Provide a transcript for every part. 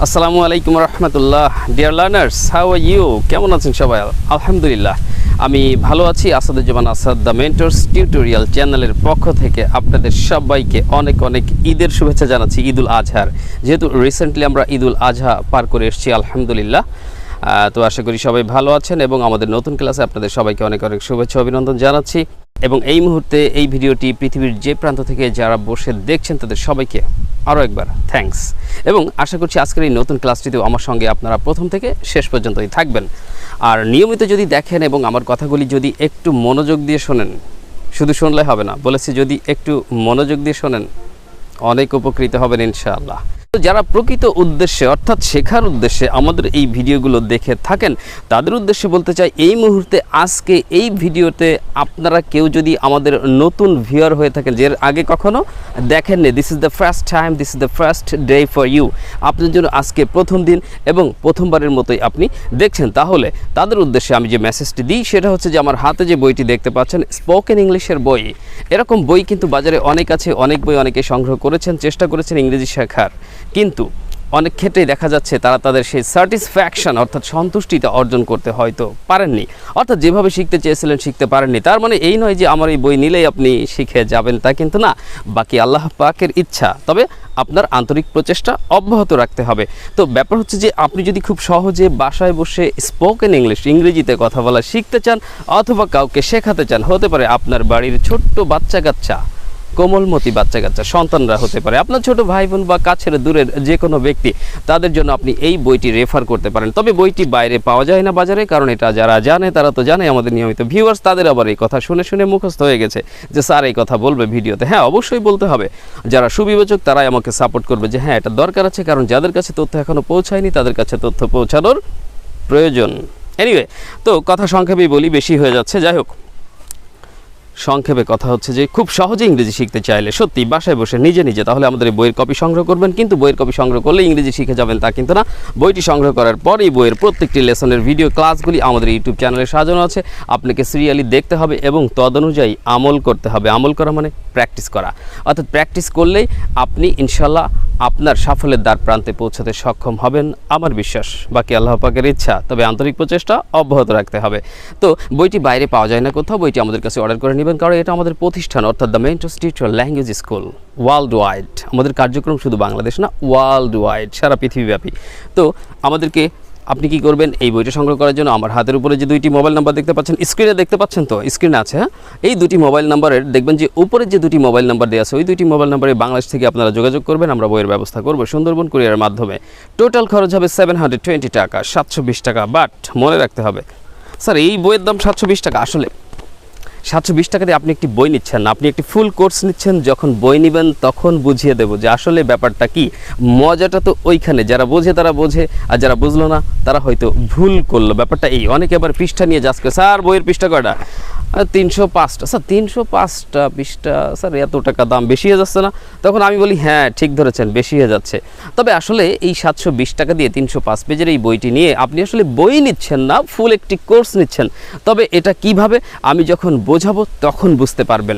আসসালামু আলাইকুম রহমতুল্লাহ। Dear learners, how are you? কেমন আছেন সবাই? আলহামদুলিল্লাহ আমি ভালো আছি। Asaduzzaman Asad the mentors tutorial চ্যানেলের পক্ষ থেকে আপনাদের সবাইকে অনেক অনেক ঈদের শুভেচ্ছা জানাচ্ছি, ঈদুল আজহার। যেহেতু রিসেন্টলি আমরা ঈদুল আজহা পার করে এসেছি আলহামদুলিল্লাহ। তো আশা করি সবাই ভালো আছেন এবং আমাদের নতুন ক্লাসে আপনাদের সবাইকে অনেক অনেক শুভেচ্ছা অভিনন্দন জানাচ্ছি। এবং এই মুহূর্তে এই ভিডিওটি পৃথিবীর যে প্রান্ত থেকে যারা বসে দেখছেন তাদের সবাইকে আরও একবার থ্যাঙ্কস। এবং আশা করছি আজকের এই নতুন ক্লাসটিতেও আমার সঙ্গে আপনারা প্রথম থেকে শেষ পর্যন্তই থাকবেন। আর নিয়মিত যদি দেখেন এবং আমার কথাগুলি যদি একটু মনোযোগ দিয়ে শোনেন, শুধু শুনলে হবে না, বলেছি যদি একটু মনোযোগ দিয়ে শোনেন অনেক উপকৃত হবেন ইনশাআল্লাহ। যারা প্রকৃত উদ্দেশ্যে অর্থাৎ শেখার উদ্দেশ্যে আমাদের এই ভিডিওগুলো দেখে থাকেন তাদের উদ্দেশ্যে বলতে চাই, এই মুহূর্তে আজকে এই ভিডিওতে আপনারা কেউ যদি আমাদের নতুন ভিউয়ার হয়ে থাকেন, যে আগে কখনো দেখেননি, this is the first time, this is the first day for you, আপনার জন্য আজকে প্রথম দিন এবং প্রথমবারের মতোই আপনি দেখছেন, তাহলে তাদের উদ্দেশ্যে আমি যে মেসেজটি দিই সেটা হচ্ছে যে আমার হাতে যে বইটি দেখতে পাচ্ছেন স্পোকেন ইংলিশের বই, এরকম বই কিন্তু বাজারে অনেক আছে, অনেক বই অনেকে সংগ্রহ করেছেন, চেষ্টা করেছেন ইংরেজি শেখার, কিন্তু অনেক ক্ষেত্রেই দেখা যাচ্ছে তারা তাদের সেই স্যাটিসফ্যাকশন অর্থাৎ সন্তুষ্টিটা অর্জন করতে হয়তো পারেননি, অর্থাৎ যেভাবে শিখতে চেয়েছিলেন শিখতে পারেননি। তার মানে এই নয় যে আমার এই বই নিলেই আপনি শিখে যাবেন, তা কিন্তু না, বাকি আল্লাহ পাকের ইচ্ছা, তবে আপনার আন্তরিক প্রচেষ্টা অব্যাহত রাখতে হবে। তো ব্যাপার হচ্ছে যে আপনি যদি খুব সহজে বাসায় বসে স্পোকেন ইংরেজিতে কথা বলা শিখতে চান অথবা কাউকে শেখাতে চান, হতে পারে আপনার বাড়ির ছোট্ট বাচ্চা কাচ্চা, কোমলমতি বাচ্চা কাচ্চা সন্তানরা হতে পারে, আপনার ছোট ভাই বোন বা কাছের দূরের যে কোনো ব্যক্তি, তাদের জন্য আপনি এই বইটি রেফার করতে পারেন। তবে বইটি বাইরে পাওয়া যায় না বাজারে, কারণ এটা যারা জানে তারা তো জানে, আমাদের নিয়মিত ভিউয়ার্স, তাদের আবার এই কথা শুনে শুনে মুখস্থ হয়ে গেছে যে স্যার এই কথা বলবে ভিডিওতে। হ্যাঁ, অবশ্যই বলতে হবে। যারা সুবিবেচক তারাই আমাকে সাপোর্ট করবে যে হ্যাঁ এটা দরকার আছে, কারণ যাদের কাছে তথ্য এখনও পৌঁছায়নি তাদের কাছে তথ্য পৌঁছানোর প্রয়োজন। এনিওয়ে, তো কথা সংক্ষেপেই বলি, বেশি হয়ে যাচ্ছে, যাই হোক। সংক্ষেপে কথা হচ্ছে যে খুব সহজে ইংরেজি শিখতে চাইলে সত্যি বাসায় বসে নিজে নিজে, তাহলে আমাদের এই বইয়ের কপি সংগ্রহ করবেন, কিন্তু বইয়ের কপি সংগ্রহ করলে ইংরেজি শিখে যাবেন তা কিন্তু না। বইটি সংগ্রহ করার পর এই বইয়ের প্রত্যেকটি লেসনের ভিডিও ক্লাসগুলি আমাদের ইউটিউব চ্যানেলে সাজানো আছে, আপনাকে সিরিয়ালি দেখতে হবে এবং তদনুযায়ী আমল করতে হবে। আমল করা মানে প্র্যাকটিস করা, অর্থাৎ প্র্যাকটিস করলেই আপনি ইনশাল্লাহ আপনার সাফল্যের দ্বার প্রান্তে পৌঁছাতে সক্ষম হবেন, আমার বিশ্বাস, বাকি আল্লাহ পাকের ইচ্ছা, তবে আন্তরিক প্রচেষ্টা অব্যাহত রাখতে হবে। তো বইটি বাইরে পাওয়া যায় না কোথাও, বইটি আমাদের কাছে অর্ডার করে নেবেন, কারণ এটা আমাদের প্রতিষ্ঠান অর্থাৎ the mentors tutorial language school world wide. আমাদের কার্যক্রম শুধু বাংলাদেশ না, ওয়ার্ল্ড ওয়াইড, সারা পৃথিবীব্যাপী। তো আমাদেরকে আপনি কি করবেন, এই বইটা সংগ্রহ করার জন্য আমার হাতের উপরে যে দুইটি মোবাইল নাম্বার দেখতে পাচ্ছেন, স্ক্রিনে দেখতে পাচ্ছেন, তো স্ক্রিনে আছে, হ্যাঁ, এই দুটি মোবাইল নাম্বারের দেখবেন যে উপরে যে দুটি মোবাইল নাম্বার দেওয়া আছে, ওই দুটি মোবাইল নাম্বারে বাংলাদেশ থেকে আপনারা যোগাযোগ করবেন, আমরা বইয়ের ব্যবস্থা করব সুন্দরবন কুরিয়ারের মাধ্যমে। টোটাল খরচ হবে 720 টাকা, 720 টাকা। বাট মনে রাখতে হবে স্যার এই বইয়ের দাম 720 টাকা, আসলে 720 টাকা দিয়ে আপনি একটি বই নিচ্ছেন না, আপনি একটি ফুল কোর্স নিচ্ছেন। যখন বই নেবেন তখন বুঝিয়ে দেবো যে আসলে ব্যাপারটা কি, মজাটা তো ওইখানে, যারা বোঝে তারা বোঝে, আর যারা বুঝলো না তারা হয়তো ভুল করলো। ব্যাপারটা এই, অনেকে আবার পৃষ্ঠা নিয়ে যাচ্ছে, স্যার বইয়ের পৃষ্ঠা কয়টা? 305টা। স্যার 305টা পৃষ্ঠা, স্যার এত টাকা দাম বেশি হয়ে যাচ্ছে না? তখন আমি বলি হ্যাঁ ঠিক ধরেছেন, বেশি হয়ে যাচ্ছে। তবে আসলে এই 720 টাকা দিয়ে 305 পেজের এই বইটি নিয়ে আপনি আসলে বই নিচ্ছেন না, ফুল একটি কোর্স নিচ্ছেন। তবে এটা কিভাবে আমি যখন বোঝাবো তখন বুঝতে পারবেন,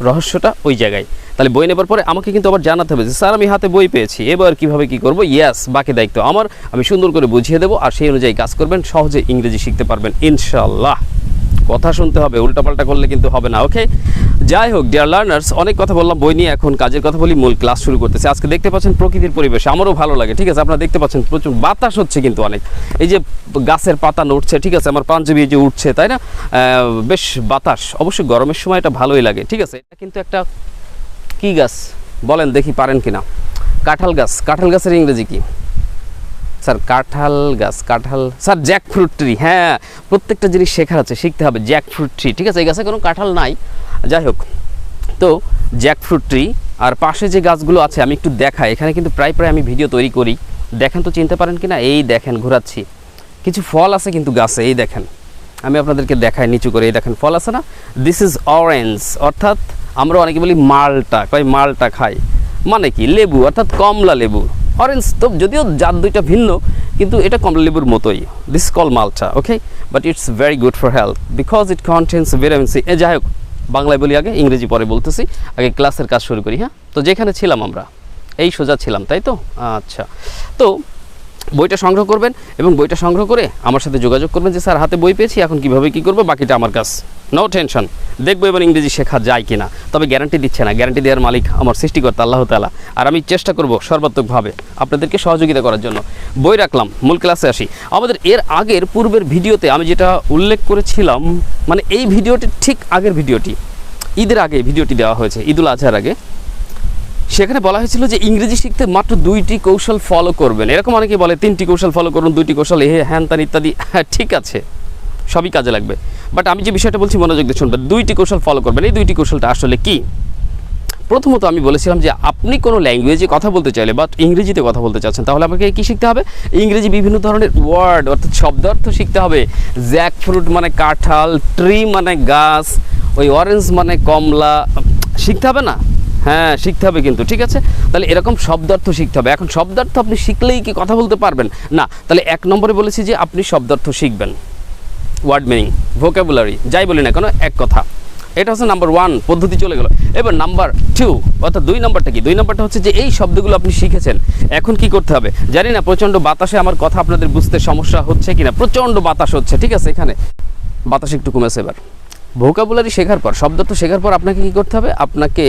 রহস্যটা ওই জায়গায়। তাহলে বই নেবার পরে আমাকে কিন্তু আবার জানাতে হবে যে স্যার আমি হাতে বই পেয়েছি, এবার কিভাবে কি করব। ইয়েস, বাকি দায়িত্ব আমার, আমি সুন্দর করে বুঝিয়ে দেবো, আর সেই অনুযায়ী কাজ করবেন, সহজে ইংরেজি শিখতে পারবেন ইনশাআল্লাহ। কথা শুনতে হবে, উল্টাপাল্টা করলে কিন্তু হবে না। ওকে, যাই হোক ডিয়ার লার্নার্স, অনেক কথা বললাম বই নিয়ে, এখন কাজের কথা বলি, মূল ক্লাস শুরু করতেছে। আজকে দেখতে পাচ্ছেন প্রকৃতির পরিবেশ, আমারও ভালো লাগে, ঠিক আছে, আপনারা দেখতে পাচ্ছেন প্রচুর বাতাস হচ্ছে কিন্তু অনেক, এই যে গাছের পাতা নড়ছে, ঠিক আছে, আমার পাঞ্জাবি যে উঠছে, তাই না, বেশ বাতাস, অবশ্যই গরমের সময় এটা ভালোই লাগে, ঠিক আছে। এটা কিন্তু একটা কি গাছ বলেন দেখি, পারেন কিনা? কাঁঠাল গাছ। কাঁঠাল গাছের ইংরেজি কি স্যার? কাঁঠাল গাছ, কাঁঠাল, স্যার জ্যাক ফ্রুট ট্রি। হ্যাঁ, প্রত্যেকটা জিনিস শেখার আছে, শিখতে হবে। জ্যাক ফ্রুট ট্রি, ঠিক আছে, এই গাছে কোনো কাঁঠাল নাই, যাই হোক। তো জ্যাক ফ্রুট ট্রি, আর পাশে যে গাছগুলো আছে আমি একটু দেখাই, এখানে কিন্তু প্রায় আমি ভিডিও তৈরি করি, দেখেন তো চিনতে পারেন কিনা। এই দেখেন, ঘোরাচ্ছি, কিছু ফল আছে কিন্তু গাছে, এই দেখেন, আমি আপনাদেরকে দেখাই নিচু করে, এই দেখেন ফল আছে না, দিস ইজ অরেঞ্জ, অর্থাৎ আমরা অনেকে বলি মালটা, কয় মালটা খাই, মানে কি লেবু, অর্থাৎ কমলা লেবু। অরেঞ্জ তো যদিও জাত দুইটা ভিন্ন, কিন্তু এটা কমলা লেবুর মতোই, this call malta, okay, but it's very good for health because it contains vitamin C. যাই হোক, বাংলায় বলি আগে, ইংরেজি পরে বলতেছি, আগে ক্লাসের কাজ শুরু করি। হ্যাঁ, তো যেখানে ছিলাম আমরা, এই সোজা ছিলাম, তাই তো? আচ্ছা, তো বইটা সংগ্রহ করবেন এবং বইটা সংগ্রহ করে আমার সাথে যোগাযোগ করবেন যে স্যার হাতে বই পেয়েছি, এখন কীভাবে কী করবো, বাকিটা আমার কাছে, নো টেনশন, দেখবো এবার ইংরেজি শেখা যায় কি না। তবে গ্যারান্টি দিচ্ছে না, গ্যারান্টি দেওয়ার মালিক আমার সৃষ্টিকর্তা আল্লাহ তাআলা, আর আমি চেষ্টা করব সর্বাত্মকভাবে আপনাদেরকে সহযোগিতা করার জন্য। বই রাখলাম, মূল ক্লাসে আসি। আমাদের এর আগের পূর্বের ভিডিওতে আমি যেটা উল্লেখ করেছিলাম, মানে এই ভিডিওটি ঠিক আগের ভিডিওটি, ঈদের আগে ভিডিওটি দেওয়া হয়েছে, ঈদুল আজহার আগে, সেখানে বলা হয়েছিল যে ইংরেজি শিখতে মাত্র 2টি কৌশল ফলো করবেন। এরকম অনেকেই বলে 3টি কৌশল ফলো করুন, 2টি কৌশল হ্যান ত্যান ইত্যাদি। হ্যাঁ ঠিক আছে, সবই কাজে লাগবে, বাট আমি যে বিষয়টা বলছি মনোযোগ দিয়ে শুনবেন। 2টি কৌশল ফলো করবেন। এই 2টি কৌশলটা আসলে কি? প্রথমত আমি বলেছিলাম যে আপনি কোনো ল্যাঙ্গুয়েজে কথা বলতে চাইলে বা ইংরেজিতে কথা বলতে চাচ্ছেন, তাহলে আপনাকে কী শিখতে হবে? ইংরেজি বিভিন্ন ধরনের ওয়ার্ড অর্থাৎ শব্দার্থ শিখতে হবে। জ্যাক ফ্রুট মানে কাঁঠাল, ট্রি মানে গাছ, ওই অরেঞ্জ মানে কমলা, শিখতে হবে না? হ্যাঁ শিখতে হবে কিন্তু, ঠিক আছে? তাহলে এরকম শব্দার্থ শিখতে হবে। এখন শব্দার্থ আপনি শিখলেই কি কথা বলতে পারবেন? না। তাহলে 1 নম্বরে বলেছি যে আপনি শব্দার্থ শিখবেন, ওয়ার্ড মিনিং, ভোকাবুলারি, যাই বলি না কেন, এক কথা। এটা হচ্ছে নাম্বার 1 পদ্ধতি, চলে গেল। এবার নাম্বার 2 অর্থাৎ 2 নম্বরটা কি? 2 নম্বরটা হচ্ছে যে এই শব্দগুলো আপনি শিখেছেন, এখন কি করতে হবে? জানি না প্রচণ্ড বাতাসে আমার কথা আপনাদের বুঝতে সমস্যা হচ্ছে কিনা। প্রচণ্ড বাতাস হচ্ছে, ঠিক আছে? এখানে বাতাস একটু কমেছে। এবার ভোকাবুলারি শেখার পর, শব্দার্থ শেখার পর আপনাকে কী করতে হবে? আপনাকে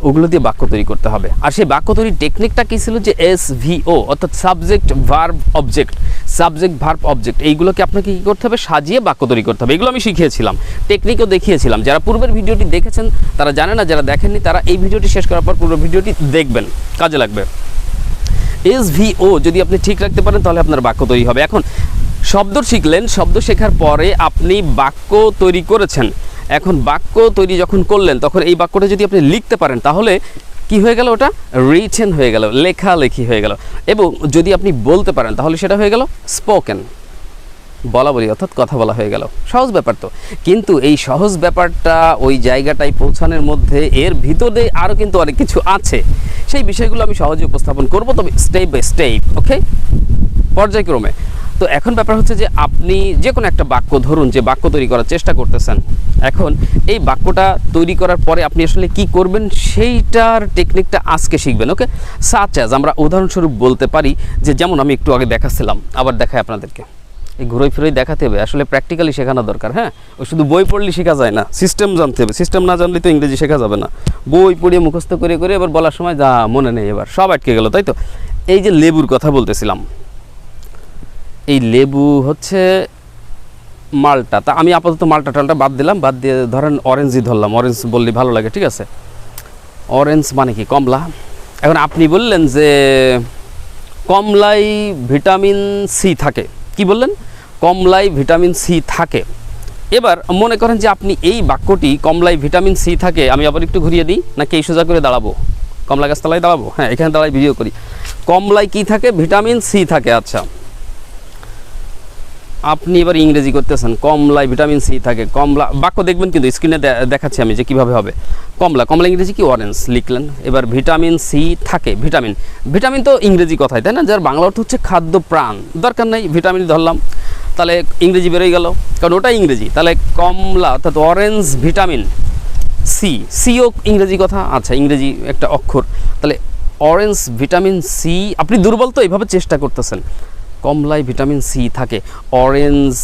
ওগুলো দিয়ে বাক্য তৈরি করতে হবে। আর সেই বাক্য তৈরির টেকনিকটা কী ছিল? যে SVO অর্থাৎ subject verb object, subject verb object, এইগুলোকে আপনাকে কী করতে হবে? সাজিয়ে বাক্য তৈরি করতে হবে। এগুলো আমি শিখিয়েছিলাম, টেকনিকও দেখিয়েছিলাম। যারা পূর্বের ভিডিওটি দেখেছেন তারা জানে না, যারা দেখেননি তারা এই ভিডিওটি শেষ করার পর পূর্বের ভিডিওটি দেখবেন, কাজে লাগবে। SVO যদি আপনি ঠিক রাখতে পারেন তাহলে আপনার বাক্য তৈরি হবে। এখন শব্দ শিখলেন, শব্দ শেখার পরে আপনি বাক্য তৈরি করেছেন। এখন বাক্য তৈরি যখন করলেন তখন এই বাক্যটা যদি আপনি লিখতে পারেন তাহলে কি হয়ে গেল? ওটা রিটেন হয়ে গেল, লেখালেখি হয়ে গেল। এবং যদি আপনি বলতে পারেন তাহলে সেটা হয়ে গেল স্পোকেন, বলা বলি অর্থাৎ কথা বলা হয়ে গেল। সহজ ব্যাপার তো, কিন্তু এই সহজ ব্যাপারটা ওই জায়গাটায় পৌঁছানোর মধ্যে এর ভিতরে আরও কিন্তু অনেক কিছু আছে। সেই বিষয়গুলো আমি সহজে উপস্থাপন করব, তবে স্টেপ বাই স্টেপ, ওকে, পর্যায়ক্রমে। তো এখন ব্যাপার হচ্ছে যে আপনি যে কোনো একটা বাক্য ধরুন, যে বাক্য তৈরি করার চেষ্টা করতেছেন, এখন এই বাক্যটা তৈরি করার পরে আপনি আসলে কি করবেন সেইটার টেকনিকটা আজকে শিখবেন, ওকে? সাচ অ্যাজ আমরা উদাহরণস্বরূপ বলতে পারি যে, যেমন আমি একটু আগে দেখাচ্ছিলাম, আবার দেখাই আপনাদেরকে, এই ঘুরোই ফিরোই দেখাতে হবে, আসলে প্র্যাকটিক্যালি শেখানো দরকার। হ্যাঁ, ওই শুধু বই পড়লে শেখা যায় না, সিস্টেম জানতে হবে। সিস্টেম না জানলে তো ইংরেজি শেখা যাবে না। বই পড়িয়ে মুখস্থ করে করে এবার বলার সময় যা মনে নেই, এবার সব আটকে গেল, তাই তো? এই যে লেবুর কথা বলতেছিলাম, এই লেবু হচ্ছে মালটা, তা আমি আপাতত মালটা টালটা বাদ দিলাম, বাদ দিয়ে ধরেন অরেঞ্জই ধরলাম। অরেঞ্জ বললে ভালো লাগে, ঠিক আছে? অরেঞ্জ মানে কি? কমলা। এখন আপনি বললেন যে কমলায় ভিটামিন সি থাকে। কি বললেন? কমলায় ভিটামিন সি থাকে। এবার মনে করেন যে আপনি এই বাক্যটি কমলায় ভিটামিন সি থাকে, আমি আবার একটু ঘুরিয়ে দিই, নাকি এই সোজা করে দাঁড়াবো? কমলা গাছতলায় দাঁড়াবো? হ্যাঁ, এখানে দাঁড়াই ভিডিও করি। কমলায় কি থাকে? ভিটামিন সি থাকে। আচ্ছা, আপনি এবার ইংরেজি করতেছেন, কমলায় ভিটামিন সি থাকে। কমলা বাক্য দেখবেন কিন্তু স্ক্রিনে দেখাচ্ছি আমি যে কীভাবে হবে। কমলা, কমলা ইংরেজি কি? অরেঞ্জ লিখলেন। এবার ভিটামিন সি থাকে, ভিটামিন, ভিটামিন তো ইংরেজি কথাই, তাই না? যার বাংলা অর্থ হচ্ছে খাদ্য প্রাণ, দরকার নেই, ভিটামিন ধরলাম, তাহলে ইংরেজি বেরোয় গেল, কারণ ওটাই ইংরেজি। তাহলে কমলা অর্থাৎ অরেঞ্জ ভিটামিন সি, সিও ইংরেজি কথা, আচ্ছা ইংরেজি একটা অক্ষর, তাহলে অরেঞ্জ ভিটামিন সি। আপনি দুর্বল তো এইভাবে চেষ্টা করতেছেন। কমলায় ভিটামিন সি থাকে, অরেঞ্জ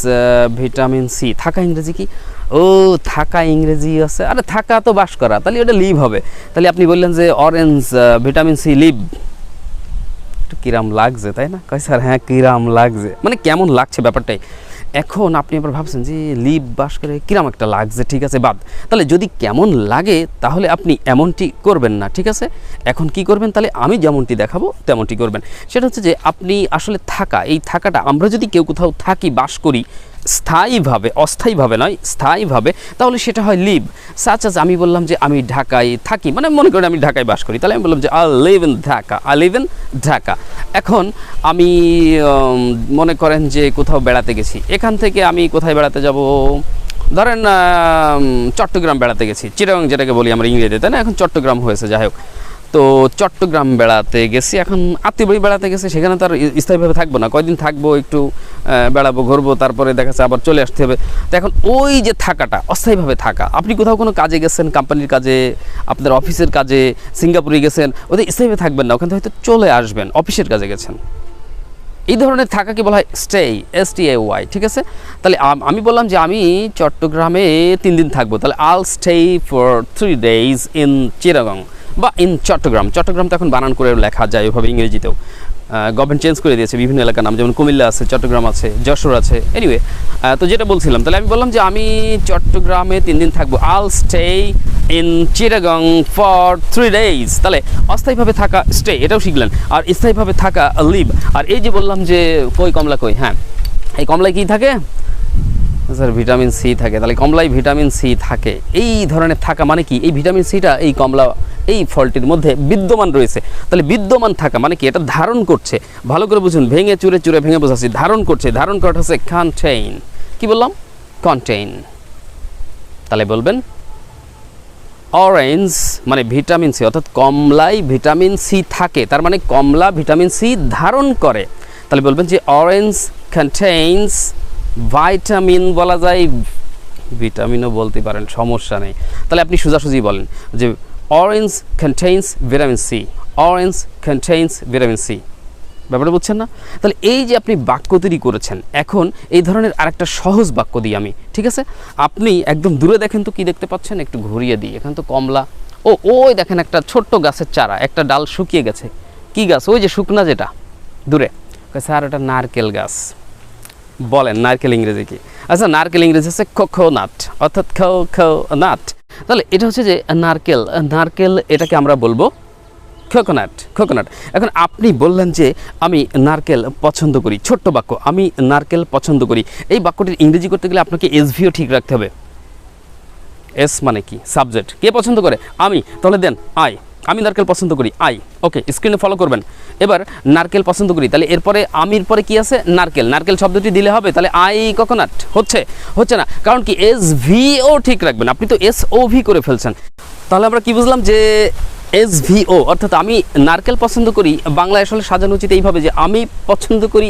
ভিটামিন সি থাকা ইংরেজি কি? ও থাকা ইংরেজি আছে, আরে থাকা তো বাস করা, তাহলে ওটা লিভ হবে। তাহলে আপনি বললেন যে অরেঞ্জ ভিটামিন সি লিভ, একটু কিরাম লাগছে, তাই না? কয় স্যার হ্যাঁ কিরাম লাগছে, মানে কেমন লাগছে ব্যাপারটাই। এখন আপনি আবার ভাবছেন যে লিভ বাস করে কিরাম একটা লাগছে, ঠিক আছে বাদ। তাহলে যদি কেমন লাগে তাহলে আপনি এমনটি করবেন না, ঠিক আছে? এখন কি করবেন? তাহলে আমি যেমনটি দেখাবো তেমনটি করবেন। সেটা হচ্ছে যে আপনি আসলে থাকা, এই থাকাটা, আমরা যদি কেউ কোথাও থাকি, বাস করি স্থায়ীভাবে, অস্থায়ীভাবে নয়, স্থায়ীভাবে, তাহলে সেটা হয় লিভ। সাচ আজ আমি বললাম যে আমি ঢাকায় থাকি, মানে মনে করেন আমি ঢাকায় বাস করি, তাহলে আমি বললাম যে I live in Dhaka, I live in Dhaka. এখন আমি মনে করেন যে কোথাও বেড়াতে গেছি, এখান থেকে আমি কোথায় বেড়াতে যাব? ধরেন চট্টগ্রাম বেড়াতে গেছি, চিটাগাং যেটাকে বলি আমরা ইংরেজিতে, তাই না? এখন চট্টগ্রাম হয়েছে, যাই হোক। তো চট্টগ্রাম বেড়াতে গেছি, এখন আত্মীয় বাড়ি বেড়াতে গেছে, সেখানে তো আর স্থায়ীভাবে থাকবো না, কয়দিন থাকবো, একটু বেড়াবো, ঘুরবো, তারপরে দেখা যাচ্ছে আবার চলে আসতে হবে। তো এখন ওই যে থাকাটা, অস্থায়ীভাবে থাকা, আপনি কোথাও কোনো কাজে গেছেন, কোম্পানির কাজে, আপনার অফিসের কাজে, সিঙ্গাপুরে গেছেন, ওদের স্থায়ীভাবে থাকবেন না, ওখান থেকে হয়তো চলে আসবেন, অফিসের কাজে গেছেন, এই ধরনের থাকাকে বলা হয় স্টে, STAY, ঠিক আছে। তাহলে আমি বললাম যে আমি চট্টগ্রামে 3 দিন থাকবো, তাহলে I'll stay for 3 days in Chittagong বা ইন চট্টগ্রাম। চট্টগ্রাম তো এখন বানান করে লেখা যায় ওইভাবে ইংরেজিতেও, গভর্নমেন্ট চেঞ্জ করে দিয়েছে বিভিন্ন এলাকার নাম, যেমন কুমিল্লা আছে, চট্টগ্রাম আছে, যশোর আছে, এনিওয়ে। তো যেটা বলছিলাম, তাহলে আমি বললাম যে আমি চট্টগ্রামে 3 দিন থাকবো, I'll stay in Chittagong for 3 days। তাহলে অস্থায়ীভাবে থাকা স্টে, এটাও শিখলেন, আর স্থায়ীভাবে থাকা লিভ। আর এই যে বললাম যে কই কমলা কই, হ্যাঁ এই কমলায় কী থাকে স্যার? ভিটামিন সি থাকে। তাহলে কমলায় ভিটামিন সি থাকে। এই ধরনের থাকা মানে কি, এই ভিটামিন সিটা এই কমলা এই ফলটির মধ্যে বিদ্যমান রয়েছে। তাহলে বিদ্যমান থাকা মানে কি, এটা ধারণ করছে। ভালো করে বুঝুন, ভেঙে চুরে চুরে ভেঙে বোঝাচ্ছি, ধারণ করছে। ধারণ করাটা হচ্ছে কন্টেইন। কি বললাম? কন্টেইন। তাহলে বলবেন অরেঞ্জ মানে ভিটামিন সি, অর্থাৎ কমলায় ভিটামিন সি থাকে, তার মানে কমলা ভিটামিন সি ধারণ করে। তাহলে বলবেন যে অরেঞ্জ কন্টেইনস ভাইটামিন, বলা যায় ভিটামিনও বলতে পারেন, সমস্যা নেই। তাহলে আপনি সোজাসুজি বলেন যে orange contains vitamin C, orange contains vitamin C. ব্যাপারটা বুঝছেন না? তাহলে এই যে আপনি বাক্য তৈরি করেছেন, এখন এই ধরনের আরেকটা সহজ বাক্য দিই আমি, ঠিক আছে? আপনি একদম দূরে দেখেন তো কি দেখতে পাচ্ছেন, একটু ঘুরিয়ে দিই। এখানে তো কমলা, ওই দেখেন একটা ছোট্ট গাছের চারা, একটা ডাল শুকিয়ে গেছে। কি গাছ? ওই যে শুকনা যেটা দূরে। স্যার এটা নারকেল গাছ। বলেন নারকেল ইংরেজি কি? আচ্ছা, নারকেল ইংরেজি হচ্ছে কোকোনাট, অর্থাৎ কোকোনাট। তাহলে এটা হচ্ছে যে নারকেল, নারকেল এটাকে আমরা বলবো কোকোনাট, কোকোনাট। এখন আপনি বললেন যে আমি নারকেল পছন্দ করি, ছোট্ট বাক্য, আমি নারকেল পছন্দ করি। এই বাক্যটির ইংরেজি করতে গেলে আপনাকে SVO ঠিক রাখতে হবে। এস মানে কি? সাবজেক্ট। কে পছন্দ করে? আমি। তাহলে দেন আই, আমি নারকেল পছন্দ করি, আই। ওকে, স্ক্রিনে ফলো করবেন। এবার নারকেল পছন্দ করি, তাহলে এরপরে আমির পরে কি আছে? নারকেল। নারকেল শব্দটি দিলে হবে, তাহলে আই কোকোনাট। হচ্ছে না, কারণ কি SVO ঠিক রাখবেন। আপনি তো SOV করে ফেলছেন। তাহলে আমরা কি বুঝলাম যে SVO, অর্থাৎ আমি নারকেল পছন্দ করি, বাংলায় আসলে সাজানো উচিত এইভাবে যে আমি পছন্দ করি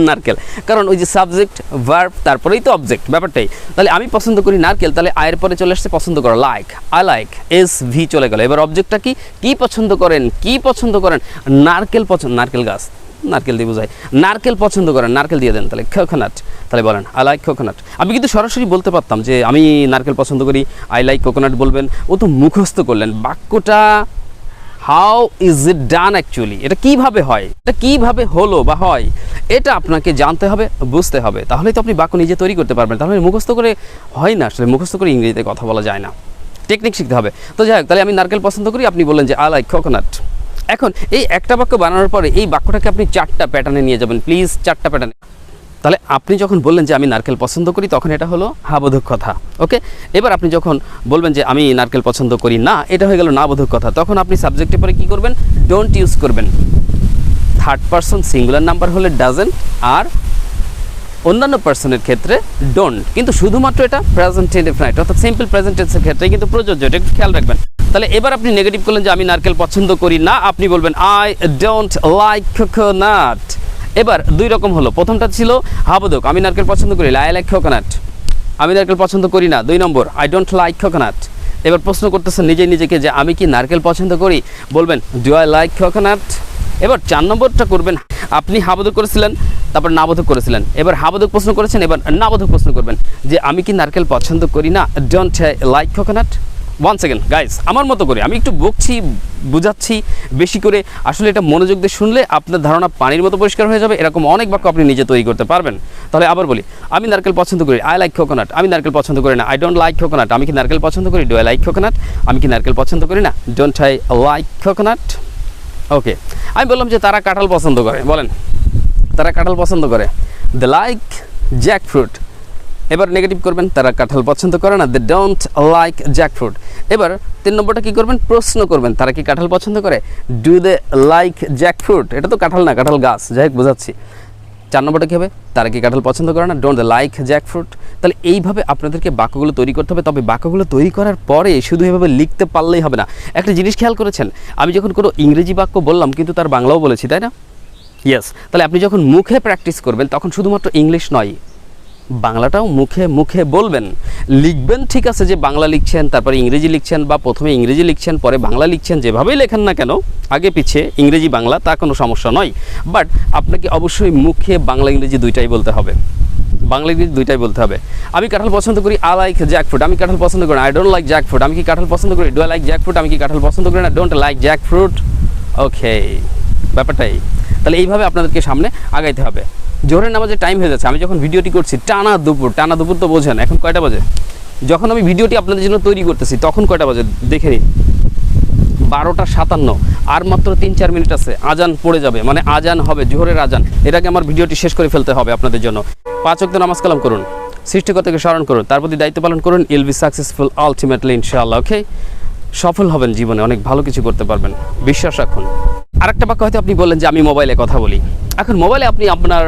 নারকেল, কারণ ওই যে সাবজেক্ট ভার্ব তারপরেই তো অবজেক্ট, ব্যাপারটাই। তাহলে আমি পছন্দ করি নারকেল, তাহলে আয়ের পরে চলে আসছে পছন্দ করা, লাইক, আই লাইক, SV চলে গেল। এবার অবজেক্টটা কি? কি পছন্দ করেন, কি পছন্দ করেন? নারকেল পছন্দ, নারকেল গাছ, নারকেল দিয়ে বোঝায়। নারকেল পছন্দ করেন, নারকেল দিয়ে দেন, তাহলে কোকোনাট। তাহলে বলেন আই লাইক কোকোনাট। আমি কিন্তু সরাসরি বলতে পারতাম যে আমি নারকেল পছন্দ করি, আই লাইক কোকোনাট বলবেন, ও তো মুখস্থ করলেন। বাক্যটা how is it done actually, এটা কিভাবে হয়, এটা কিভাবে হলো বা হয়, এটা আপনাকে জানতে হবে, বুঝতে হবে। তাহলেই তো আপনি বাক্য নিজে তৈরি করতে পারবেন। তাহলে মুখস্থ করে হয় না, আসলে মুখস্থ করে ইংরেজিতে কথা বলা যায় না, টেকনিক শিখতে হবে। তো যাই হোক, তাহলে আমি নারকেল পছন্দ করি, আপনি বললেন যে আই লাইক কোকোনাট। এখন এই একটা বাক্য বানানোর পরে এই বাক্যটাকে আপনি 4টা প্যাটার্নে নিয়ে যাবেন, প্লিজ 4টা প্যাটার্নে। তাহলে আপনি যখন বললেন যে আমি নারকেল পছন্দ করি, তখন এটা হলো হাবোধক কথা। ওকে, এবার আপনি যখন বলবেন যে আমি নারকেল পছন্দ করি না, এটা হয়ে গেল নাবোধক কথা। তখন আপনি সাবজেক্টের পরে কি করবেন? ডোন্ট ইউজ করবেন। থার্ড পারসন সিঙ্গুলার নাম্বার হলে ডাজেন্ট, আর অন্যান্য পার্সনের ক্ষেত্রে ডোন্ট। কিন্তু শুধুমাত্র এটা প্রেজেন্ট ইনডেফিনাইট, অর্থাৎ সিম্পল প্রেজেন্ট টেন্সের ক্ষেত্রে কিন্তু প্রযোজ্য, এটা একটু খেয়াল রাখবেন। তাহলে এবার আপনি নেগেটিভ করলেন যে আমি নারকেল পছন্দ করি না, আপনি বলবেন আই ডোন্ট লাইক কোকোনাট। এবার 2 রকম হলো। প্রথমটা ছিল হাবোধক, আমি নারকেল পছন্দ করি, আই লাইক কোকোনাট। আমি নারকেল পছন্দ করি না, 2 নম্বর, আই ডোন্ট লাইক কোকোনাট। এবার প্রশ্ন করতেছেন নিজেকে যে আমি কি নারকেল পছন্দ করি, বলবেন ডু আই লাইক কোকোনাট। এবার 4 নম্বরটা করবেন, আপনি হাবোধক করেছিলেন, তারপর নাবোধক করেছিলেন, এবার হাবোধক প্রশ্ন করেছেন, এবার নাবোধক প্রশ্ন করবেন যে আমি কি নারকেল পছন্দ করি না, don't like coconut. 1 second guys, আমার মতো করে আমি একটু বকছি, বুঝাচ্ছি বেশি করে, আসলে এটা মনোযোগ দিয়ে শুনলে আপনার ধারণা পানির মতো পরিষ্কার হয়ে যাবে। এরকম অনেক বাক্য আপনি নিজে তৈরি করতে পারবেন। তাহলে আবার বলি, আমি নারকেল পছন্দ করি, আই লাইক কোকোনাট। আমি নারকেল পছন্দ করি না, আই ডোন্ট লাইক কোকোনাট। আমি কি নারকেল পছন্দ করি, ডু আই লাইক কোকোনাট। আমি কি নারকেল পছন্দ করি না, ডোন্ট আই লাইক কোকোনাট। ওকে, আমি বললাম যে তারা কাঁঠাল পছন্দ করে, বলেন তারা কাঁঠাল পছন্দ করে, দে লাইক জ্যাকফ্রুট। এবার নেগেটিভ করবেন, তারা কাঁঠাল পছন্দ করে না, দে ডোন্ট লাইক জ্যাকফ্রুট। এবার 3 নম্বরটা কী করবেন? প্রশ্ন করবেন, তারা কি কাঁঠাল পছন্দ করে, ডু দে লাইক জ্যাকফ্রুট। এটা তো কাঁঠাল না, কাঁঠাল গাছ, যাই হোক বোঝাচ্ছি। 4 নম্বরটা কী হবে? তারা কি কাঁঠাল পছন্দ করে না, ডোন্ট দে লাইক জ্যাকফ্রুট। তাহলে এইভাবে আপনাদেরকে বাক্যগুলো তৈরি করতে হবে। তবে বাক্যগুলো তৈরি করার পরে শুধু এভাবে লিখতে পারলেই হবে না। একটা জিনিস খেয়াল করেছেন, আমি যখন কোনো ইংরেজি বাক্য বললাম কিন্তু তার বাংলাও বলেছি, তাই না? ইয়েস। তাহলে আপনি যখন মুখে প্র্যাকটিস করবেন তখন শুধুমাত্র ইংলিশ নয়, বাংলাটাও মুখে মুখে বলবেন, লিখবেন ঠিক আছে যে বাংলা লিখছেন, তারপরে ইংরেজি লিখছেন, বা প্রথমে ইংরেজি লিখছেন পরে বাংলা লিখছেন, যেভাবেই লেখেন না কেন আগে পিছে ইংরেজি বাংলা, তা কোনো সমস্যা নয়। বাট আপনাকে অবশ্যই মুখে বাংলা ইংরেজি দুইটাই বলতে হবে, বাংলা ইংরেজি দুইটাই বলতে হবে। আমি কাঁঠাল পছন্দ করি, আই লাইক জ্যাকফ্রুট। আমি কাঁঠাল পছন্দ করি, আই ডোন্ট লাইক জ্যাকফ্রুট। আমি কি কাঁঠাল পছন্দ করি, ডু আই লাইক জ্যাকফ্রুট। আমি কি কাঁঠাল পছন্দ করি না, ডোন্ট লাইক জ্যাকফ্রুট। ওকে, ব্যাপারটাই তাহলে এইভাবে আপনাদেরকে সামনে আগাইতে হবে। জোহরের নামাজের টাইম হয়ে যাচ্ছে, আমি যখন ভিডিওটি করছি টানা দুপুর তো বোঝেন এখন কয়টা বাজে, যখন আমি ভিডিওটি আপনাদের জন্য তৈরি করতেছি তখন কয়টা বাজে দেখে নিন, 12:57। আর মাত্র 3-4 মিনিট আছে, আজান পড়ে যাবে, মানে আজান হবে, জোহরের আজান। এটাকে আমার ভিডিওটি শেষ করে ফেলতে হবে আপনাদের জন্য। 5 ওয়াক্ত নামাজ কালাম করুন, সৃষ্টিকর্তাকে স্মরণ করুন, তার প্রতি দায়িত্ব পালন করুন, ইল বি সাকসেসফুল আলটিমেটলি ইনশাআল্লাহ। ওকে, সফল হবেন জীবনে, অনেক ভালো কিছু করতে পারবেন, বিশ্বাস রাখুন। আরেকটা বাক্য হয়তো আপনি বললেন যে আমি মোবাইলে কথা বলি। এখন মোবাইলে আপনি আপনার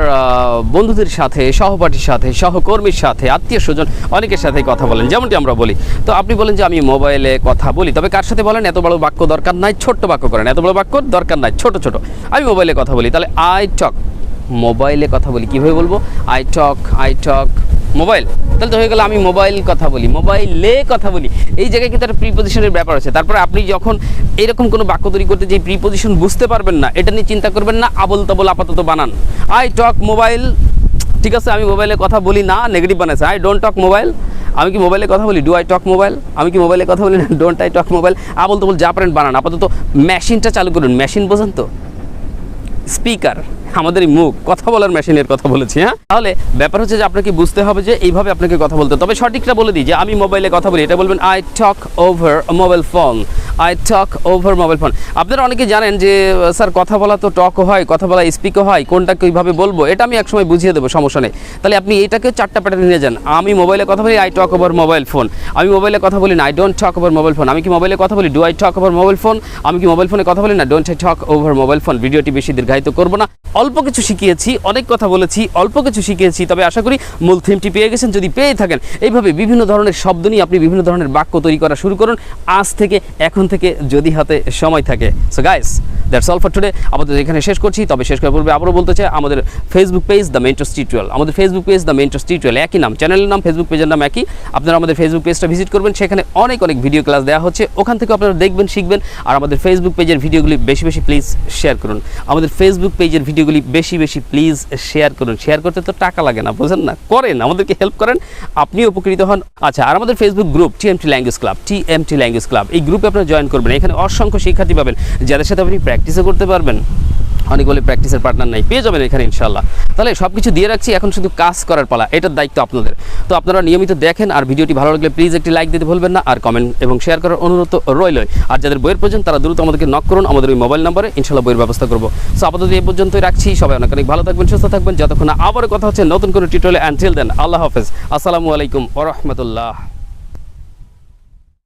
বন্ধুদের সাথে, সহপাঠীর সাথে, সহকর্মীর সাথে, আত্মীয় স্বজন অনেকের সাথেই কথা বলেন, যেমনটি আমরা বলি। তো আপনি বলেন যে আমি মোবাইলে কথা বলি, তবে কার সাথে বলেন? এত বড় বাক্য দরকার নাই, ছোট্ট বাক্য করেন। এত বড় বাক্য দরকার নাই, ছোট ছোট। আমি মোবাইলে কথা বলি, তাহলে আই টক, মোবাইলে কথা বলি। কীভাবে বলবো? আই টক মোবাইল, তাহলে তো হয়ে গেল আমি মোবাইল কথা বলি, মোবাইলে কথা বলি। এই জায়গায় কিন্তু একটা প্রিপোজিশনের ব্যাপার আছে। তারপরে আপনি যখন এরকম কোনো বাক্য তৈরি করতে যে প্রিপোজিশন বুঝতে পারবেন না, এটা নিয়ে চিন্তা করবেন না, আবল তাবল আপাতত বানান। আই টক মোবাইল, ঠিক আছে, আমি মোবাইলে কথা বলি না, নেগেটিভ বানাইছে। আই ডোন্ট টক মোবাইল, আমি কি মোবাইলে কথা বলি? ডু আই টক মোবাইল, আমি কি মোবাইলে কথা বলি না? Don't I talk mobile. আবল তাবল যা পারেন বানান। আপাতত মেশিনটা চালু করুন। মেশিন বোঝেন তো? স্পিকার, আমাদের এই মুখ, কথা বলার মেশিনের কথা বলেছি। হ্যাঁ, তাহলে ব্যাপার হচ্ছে যে আপনাকে বুঝতে হবে যে এইভাবে আপনাকে কথা বলতে। তবে সঠিকটা বলে দিই যে আমি মোবাইলে কথা বলি, এটা বলবেন I talk over mobile phone, I talk over mobile phone. আপনারা অনেকে জানেন যে স্যার কথা বলা তো টকও হয়, কথা বলা স্পিকও হয়, কোনটা কীভাবে বলবো এটা আমি একসময় বুঝিয়ে দেবো, সমস্যা নেই। তাহলে আপনি এইটাকে 4টা প্যাটার্ন নিয়ে যান। আমি মোবাইলে কথা বলি, I talk over mobile phone. আমি মোবাইলে কথা বলি না, I don't talk over mobile phone. আমি কি মোবাইলে কথা বলি? Do I talk over mobile phone. আমি কি মোবাইল ফোনে কথা বলি না? Don't I talk over mobile phone. ভিডিওটি বেশি দীর্ঘায়িত করবো না, অল্প কিছু শিখিয়েছি, অনেক কথা বলেছি, অল্প কিছু শিখিয়েছি, তবে আশা করি মূল থিমটি পেয়ে গেছেন। যদি পেয়ে থাকেন, এইভাবে বিভিন্ন ধরনের শব্দ নিয়ে আপনি বিভিন্ন ধরনের বাক্য তৈরি করা শুরু করুন আজ থেকে, এখন থেকে, যদি হাতে সময় থাকে। So guys, that's all for today. আমাদের এখানে শেষ করছি, তবে শেষ করার পূর্বে আবারও বলতে চাই, আমাদের Facebook page the mentors tutorial, আমাদের Facebook page the mentors tutorial, একই নাম, চ্যানেলের নাম, ফেসবুক পেজের নাম একই। আপনারা আমাদের ফেসবুক পেজটা ভিজিট করবেন, সেখানে অনেক ভিডিও ক্লাস দেওয়া হচ্ছে, ওখান থেকে আপনারা দেখবেন, শিখবেন। আর আমাদের ফেসবুক পেজের ভিডিওগুলি বেশি বেশি প্লিজ শেয়ার করুন। আমাদের ফেসবুক পেজের ভিডিওগুলি বেশি বেশি প্লিজ শেয়ার করুন। শেয়ার করতে তো টাকা লাগে না, বোঝেন না? করেন, আমাদেরকে হেল্প করেন, আপনিও উপকৃত হন। আচ্ছা, আর আমাদের Facebook group TMT language club, এই গ্রুপে আপনারা জয়েন করবেন। এখানে অসংখ্য শিক্ষার্থী পাবেন, যাদের সাথে আপনি প্র্যাকটিসও করতে পারবেন। অনেক বলে প্র্যাকটিসের পার্টনার নাই, পেয়ে যাবেন এখানে ইনশাল্লাহ। তাহলে সব কিছু দিয়ে রাখছি, এখন শুধু কাজ করার পালা, এটার দায়িত্ব আপনাদের। তো আপনারা নিয়মিত দেখেন, আর ভিডিওটি ভালো লাগলে প্লিজ একটি লাইক দিতে ভুলবেন না, আর কমেন্ট এবং শেয়ার করার অনুরোধ রইলই। আর যাদের বইয়ের প্রয়োজন তারা দ্রুত আমাদেরকে নক করুন, আমাদের ওই মোবাইল নাম্বারে, ইনশাল্লাহ বইয়ের ব্যবস্থা করবো। সো আপাতত এই পর্যন্তই রাখছি। সবাই অনেক ভালো থাকবেন, সুস্থ থাকবেন, যতক্ষণ আবার কথা হচ্ছে নতুন কোনো টিউটোরিয়ালে। আনটিল দেন, আল্লাহ হাফেজ, আসসালামু আলাইকুম ওয়া রাহমাতুল্লাহ।